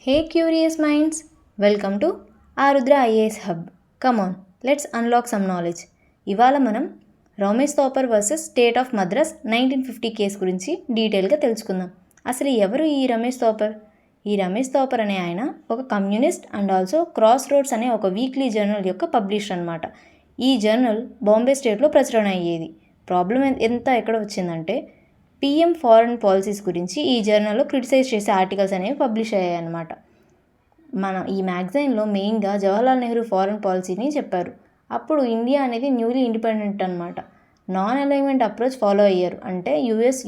Hey curious minds, welcome to Arudra IAS Hub. Come on, let's unlock some knowledge. ఇవాళ మనం Ramesh Thapar versus state of Madras 1950 case గురించి డీటెయిల్గా తెలుసుకుందాం. అసలు ఎవరు ఈ రమేష్ థాపర్? ఈ రమేష్ థాపర్ అనే ఆయన ఒక communist and also cross roads అనే ఒక వీక్లీ జర్నల్ యొక్క పబ్లిషర్ అనమాట. ఈ జర్నల్ బాంబే స్టేట్లో ప్రచురణ అయ్యేది. ప్రాబ్లం ఎక్కడ వచ్చిందంటే పిఎం ఫారెన్ పాలసీస్ గురించి ఈ జర్నల్లో క్రిటిసైజ్ చేసే ఆర్టికల్స్ అనేవి పబ్లిష్ అయ్యాయి అన్నమాట. ఈ మ్యాగజైన్లో మెయిన్గా జవహర్లాల్ నెహ్రూ ఫారెన్ పాలసీని చెప్పారు. అప్పుడు ఇండియా అనేది న్యూలీ ఇండిపెండెంట్ అనమాట. నాన్ అలైన్మెంట్ అప్రోచ్ ఫాలో అయ్యారు. అంటే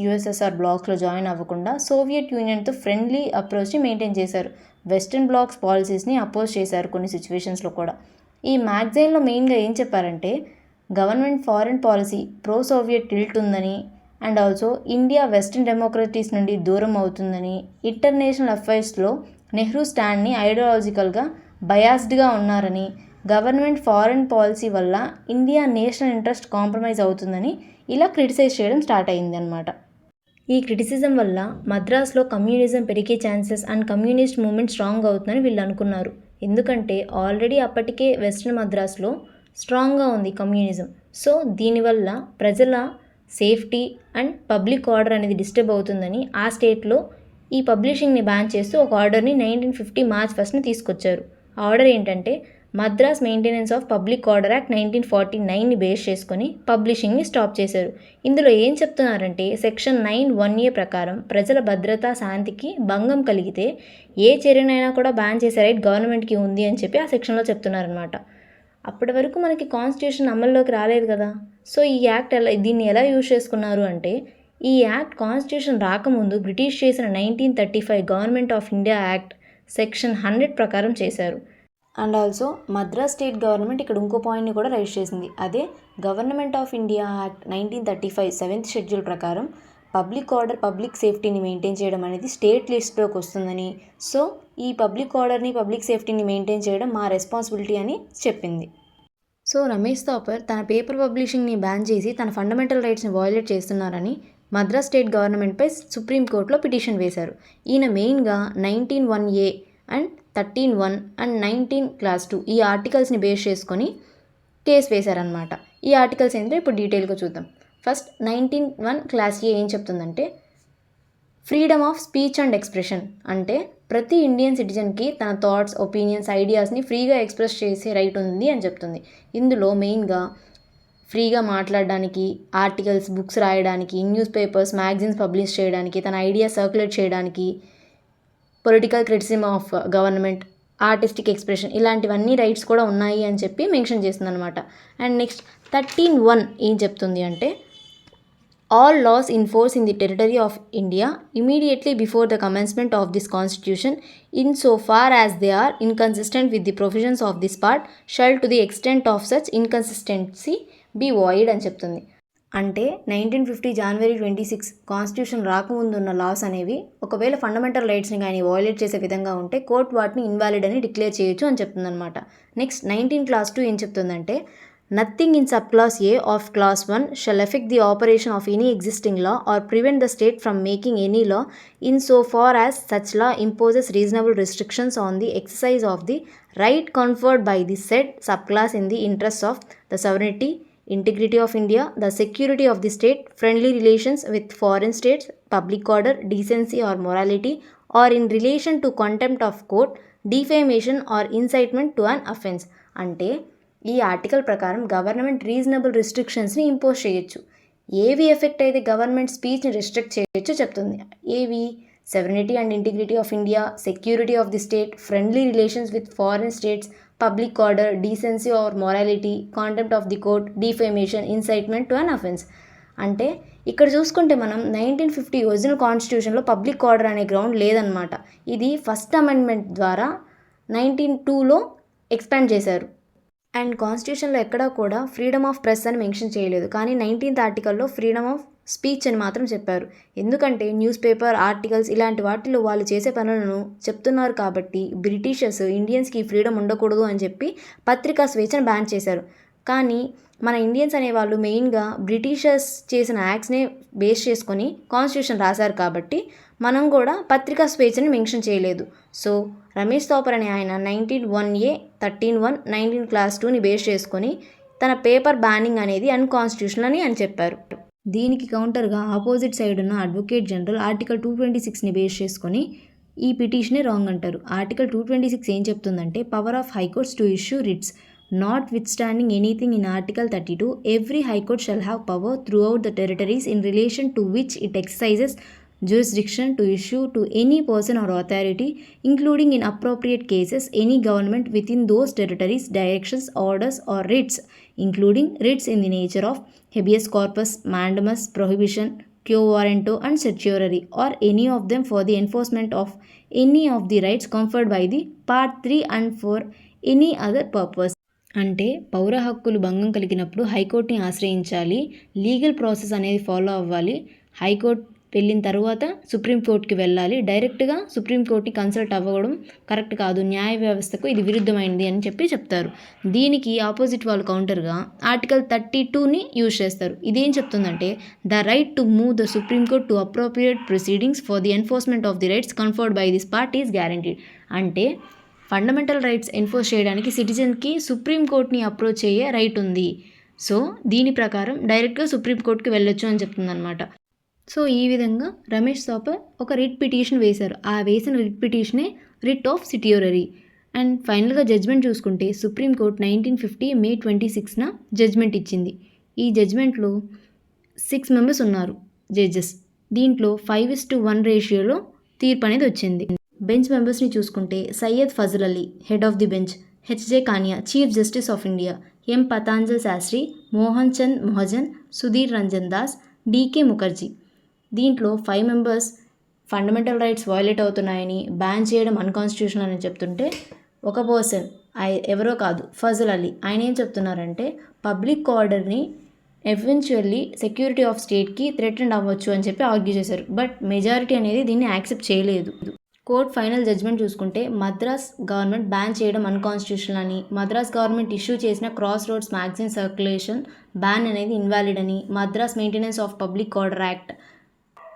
యుఎస్ఎస్ఆర్ బ్లాక్స్లో జాయిన్ అవ్వకుండా సోవియట్ యూనియన్తో ఫ్రెండ్లీ అప్రోచ్ని మెయింటైన్ చేశారు. వెస్టర్న్ బ్లాక్స్ పాలసీస్ని అపోజ్ చేశారు కొన్ని సిచ్యువేషన్స్లో కూడా. ఈ మ్యాగజైన్లో మెయిన్గా ఏం చెప్పారంటే government foreign policy pro Soviet tilt ఉందని అండ్ ఆల్సో ఇండియా వెస్టర్న్ డెమోక్రటీస్ నుండి దూరం అవుతుందని, ఇంటర్నేషనల్ అఫైర్స్లో నెహ్రూ స్టాండ్ని ఐడియాలజికల్గా బయాస్డ్గా ఉన్నారని, గవర్నమెంట్ ఫారెన్ పాలసీ వల్ల ఇండియా నేషనల్ ఇంట్రెస్ట్ కాంప్రమైజ్ అవుతుందని ఇలా క్రిటిసైజ్ చేయడం స్టార్ట్ అయింది అనమాట. ఈ క్రిటిసిజం వల్ల మద్రాస్లో కమ్యూనిజం పెరిగే chances and communist movement strong అవుతుందని వీళ్ళు అనుకున్నారు. ఎందుకంటే ఆల్రెడీ అప్పటికే వెస్ట్రన్ మద్రాస్లో స్ట్రాంగ్గా ఉంది కమ్యూనిజం. సో దీనివల్ల ప్రజల సేఫ్టీ అండ్ పబ్లిక్ ఆర్డర్ అనేది డిస్టర్బ్ అవుతుందని ఆ స్టేట్లో ఈ పబ్లిషింగ్ని బ్యాన్ చేస్తూ ఒక ఆర్డర్ని 1950 మార్చ్ 1ని తీసుకొచ్చారు. ఆ ఆర్డర్ ఏంటంటే Madras maintenance of public order act 1949ని బేస్ చేసుకొని పబ్లిషింగ్ని స్టాప్ చేశారు. ఇందులో ఏం చెప్తున్నారంటే సెక్షన్ 9(1)A ప్రకారం ప్రజల భద్రత శాంతికి భంగం కలిగితే ఏ చర్యనైనా కూడా బ్యాన్ చేసే రైట్ గవర్నమెంట్కి ఉంది అని చెప్పి ఆ సెక్షన్లో చెప్తున్నారనమాట. అప్పటి వరకు మనకి కాన్స్టిట్యూషన్ అమల్లోకి రాలేదు కదా. సో ఈ యాక్ట్ దీన్ని ఎలా యూజ్ చేసుకున్నారు అంటే ఈ యాక్ట్ కాన్స్టిట్యూషన్ రాకముందు బ్రిటిష్ చేసిన 1935 government of India act section 100 ప్రకారం చేశారు. And also Madras state government ఇక్కడ ఇంకో పాయింట్ని కూడా రైజ్ చేసింది. అదే government of India act 1935 7th schedule ప్రకారం పబ్లిక్ ఆర్డర్ పబ్లిక్ సేఫ్టీని మెయింటైన్ చేయడం అనేది స్టేట్ లిస్ట్లోకి వస్తుందని, సో ఈ పబ్లిక్ ఆర్డర్ని పబ్లిక్ సేఫ్టీని మెయింటైన్ చేయడం మా రెస్పాన్సిబిలిటీ అని చెప్పింది. సో రమేష్ థాపర్ తన పేపర్ పబ్లిషింగ్ని బ్యాన్ చేసి తన ఫండమెంటల్ రైట్స్ని వయోలేట్ చేస్తున్నారని మద్రాస్ స్టేట్ గవర్నమెంట్పై సుప్రీంకోర్టులో పిటిషన్ వేశారు. ఈయన మెయిన్గా 19(1)A అండ్ 13(1) అండ్ 19(2) ఈ ఆర్టికల్స్ని బేస్ చేసుకొని కేసు వేశారనమాట. ఈ ఆర్టికల్స్ ఏంటో ఇప్పుడు డీటెయిల్గా చూద్దాం. ఫస్ట్ 19(1)A ఏం చెప్తుందంటే freedom of speech and expression, అంటే ప్రతి ఇండియన్ సిటిజన్కి తన థాట్స్, ఒపీనియన్స్, ఐడియాస్ని ఫ్రీగా ఎక్స్ప్రెస్ చేసే రైట్ ఉంది అని చెప్తుంది. ఇందులో మెయిన్గా ఫ్రీగా మాట్లాడడానికి, ఆర్టికల్స్, బుక్స్ రాయడానికి, న్యూస్ పేపర్స్, మ్యాగజైన్స్ పబ్లిష్ చేయడానికి, తన ఐడియాస్ సర్క్యులేట్ చేయడానికి, political criticism of government, artistic expression ఇలాంటివన్నీ రైట్స్ కూడా ఉన్నాయి అని చెప్పి మెన్షన్ చేస్తుంది అనమాట. అండ్ నెక్స్ట్ 13(1) ఏం చెప్తుంది అంటే all laws in force in the territory of India immediately before the commencement of this constitution in so far as they are inconsistent with the provisions of this part shall to the extent of such inconsistency be void అని చెప్తుంది. అంటే 1950 జనవరి 26 constitution రాకముందు ఉన్న loss అనేవి ఒకవేళ fundamental రైట్స్ని కానీ violate చేసే విధంగా ఉంటే కోర్టు వాటిని ఇన్వాలిడ్ అని డిక్లేర్ చేయొచ్చు అని చెప్తుంది అనమాట. నెక్స్ట్ 19(2) ఏం చెప్తుందంటే Nothing in subclause A of clause 1 shall affect the operation of any existing law or prevent the state from making any law in so far as such law imposes reasonable restrictions on the exercise of the right conferred by the said subclause in the interests of the sovereignty, integrity of India, the security of the state, friendly relations with foreign states, public order, decency or morality, or in relation to contempt of court, defamation or incitement to an offence. అంటే ఈ article ప్రకారం government reasonable రిస్ట్రిక్షన్స్ని impose చేయొచ్చు. ఏవి effect అయితే government స్పీచ్ని restrict చేయొచ్చు చెప్తుంది. ఏవి? Sovereignty and integrity of India, security of the state, friendly relations with foreign states, public order, decency or morality, contempt of the court, defamation, incitement to an offence. అంటే ఇక్కడ చూసుకుంటే మనం 1950 original కాన్స్టిట్యూషన్లో public order అనే ground లేదనమాట. ఇది first amendment ద్వారా 1902లో expand చేశారు. అండ్ కాన్స్టిట్యూషన్లో ఎక్కడా కూడా ఫ్రీడమ్ ఆఫ్ ప్రెస్ అని మెన్షన్ చేయలేదు, కానీ 19th ఆర్టికల్లో ఫ్రీడమ్ ఆఫ్ స్పీచ్ అని మాత్రం చెప్పారు. ఎందుకంటే న్యూస్ పేపర్, ఆర్టికల్స్ ఇలాంటి వాటిలో వాళ్ళు చేసే పనులను చెప్తున్నారు కాబట్టి బ్రిటిషర్స్ ఇండియన్స్కి ఫ్రీడమ్ ఉండకూడదు అని చెప్పి పత్రికా స్వేచ్ఛను బ్యాన్ చేశారు. కానీ మన ఇండియన్స్ అనేవాళ్ళు మెయిన్గా బ్రిటిషర్స్ చేసిన యాక్ట్స్నే బేస్ చేసుకొని కాన్స్టిట్యూషన్ రాశారు కాబట్టి మనం కూడా పత్రికా స్వేచ్ఛని మెన్షన్ చేయలేదు. సో రమేష్ థాపర్ అనే ఆయన 19(1)(a), 13(1), 19 Clause 2ని బేస్ చేసుకొని తన పేపర్ బ్యానింగ్ అనేది అన్కాన్స్టిట్యూషనల్ అని ఆయన చెప్పారు. దీనికి కౌంటర్గా ఆపోజిట్ సైడ్ ఉన్న అడ్వకేట్ జనరల్ ఆర్టికల్ 226ని బేస్ చేసుకొని ఈ పిటిషనే రాంగ్ అంటారు. ఆర్టికల్ 226 ఏం చెప్తుందంటే power of high courts to issue writs. Not with standing anything in article 32, every high court shall have power through out the territories in relation to which it exercises jurisdiction to issue to any person or authority, including in appropriate cases any government within those territories, directions, orders or writs, including writs in the nature of habeas corpus, mandamus, prohibition, quo warranto and certiorari, or any of them for the enforcement of any of the rights conferred by the part 3 and for any other purpose. అంటే పౌర హక్కులు భంగం కలిగినప్పుడు హైకోర్టుని ఆశ్రయించాలి, legal process అనేది follow అవ్వాలి, high court వెళ్ళిన తర్వాత సుప్రీంకోర్టుకి వెళ్ళాలి, డైరెక్ట్గా సుప్రీంకోర్టుని కన్సల్ట్ అవ్వడం కరెక్ట్ కాదు, న్యాయ వ్యవస్థకు ఇది విరుద్ధమైనది అని చెప్తారు. దీనికి ఆపోజిట్ వాళ్ళు కౌంటర్గా ఆర్టికల్ 32ని యూజ్ చేస్తారు. ఇదేం చెప్తుందంటే the right to move the Supreme Court to appropriate proceedings for the enforcement of the rights conferred by this part is guaranteed. అంటే ఫండమెంటల్ రైట్స్ ఎన్ఫోర్స్ చేయడానికి సిటిజన్కి సుప్రీంకోర్టుని అప్రోచ్ అయ్యే రైట్ ఉంది. సో దీని ప్రకారం డైరెక్ట్గా సుప్రీంకోర్టుకి వెళ్ళొచ్చు అని చెప్తుందన్నమాట. సో ఈ విధంగా రమేష్ థాపర్ ఒక రిట్ పిటిషన్ వేశారు. ఆ వేసిన రిట్ పిటిషనే రిట్ ఆఫ్ సిటియోరరీ. అండ్ ఫైనల్గా జడ్జ్మెంట్ చూసుకుంటే సుప్రీంకోర్టు 1950 May 26న జడ్జ్మెంట్ ఇచ్చింది. ఈ జడ్జ్మెంట్లో 6 members ఉన్నారు జడ్జెస్. దీంట్లో 5:1 రేషియోలో తీర్పు అనేది వచ్చింది. బెంచ్ మెంబర్స్ని చూసుకుంటే Syed Fazal Ali head of the bench, H J Kania chief justice of India, M Patanjali Sastri, Mohan Chand Mahajan, Sudhir Ranjan Das, D K Mukherjee. దీంట్లో 5 members ఫండమెంటల్ రైట్స్ వయోలేట్ అవుతున్నాయని, బ్యాన్ చేయడం అన్కాన్స్టిట్యూషనల్ అని చెప్తుంటే ఒక పర్సన్ ఎవరో కాదు ఫజల్ అలీ ఆయన ఏం చెప్తున్నారంటే పబ్లిక్ ఆర్డర్ని ఎవెన్చువల్లీ సెక్యూరిటీ ఆఫ్ స్టేట్కి థ్రెటెండ్ అవ్వచ్చు అని చెప్పి ఆర్గ్యూ చేశారు. బట్ మెజారిటీ అనేది దీన్ని యాక్సెప్ట్ చేయలేదు. కోర్ట్ ఫైనల్ జడ్జ్మెంట్ చూసుకుంటే మద్రాస్ గవర్నమెంట్ బ్యాన్ చేయడం అన్కాన్స్టిట్యూషనల్ అని, మద్రాస్ గవర్నమెంట్ ఇష్యూ చేసిన cross roads magazine circulation ban అనేది ఇన్వాలిడ్ అని, Madras maintenance of public order act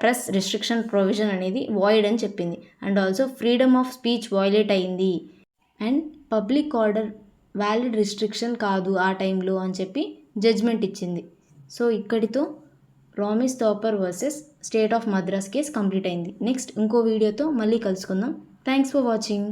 press restriction provision అనేది వాయిడ్ అని చెప్పింది. And also freedom of speech violate అయింది and public order valid restriction కాదు ఆ టైంలో అని చెప్పి జడ్జ్మెంట్ ఇచ్చింది. సో ఇక్కడితో Ramesh Thapar versus state of Madras case complete అయింది. నెక్స్ట్ ఇంకో వీడియోతో మళ్ళీ కలుసుకుందాం. Thanks for watching.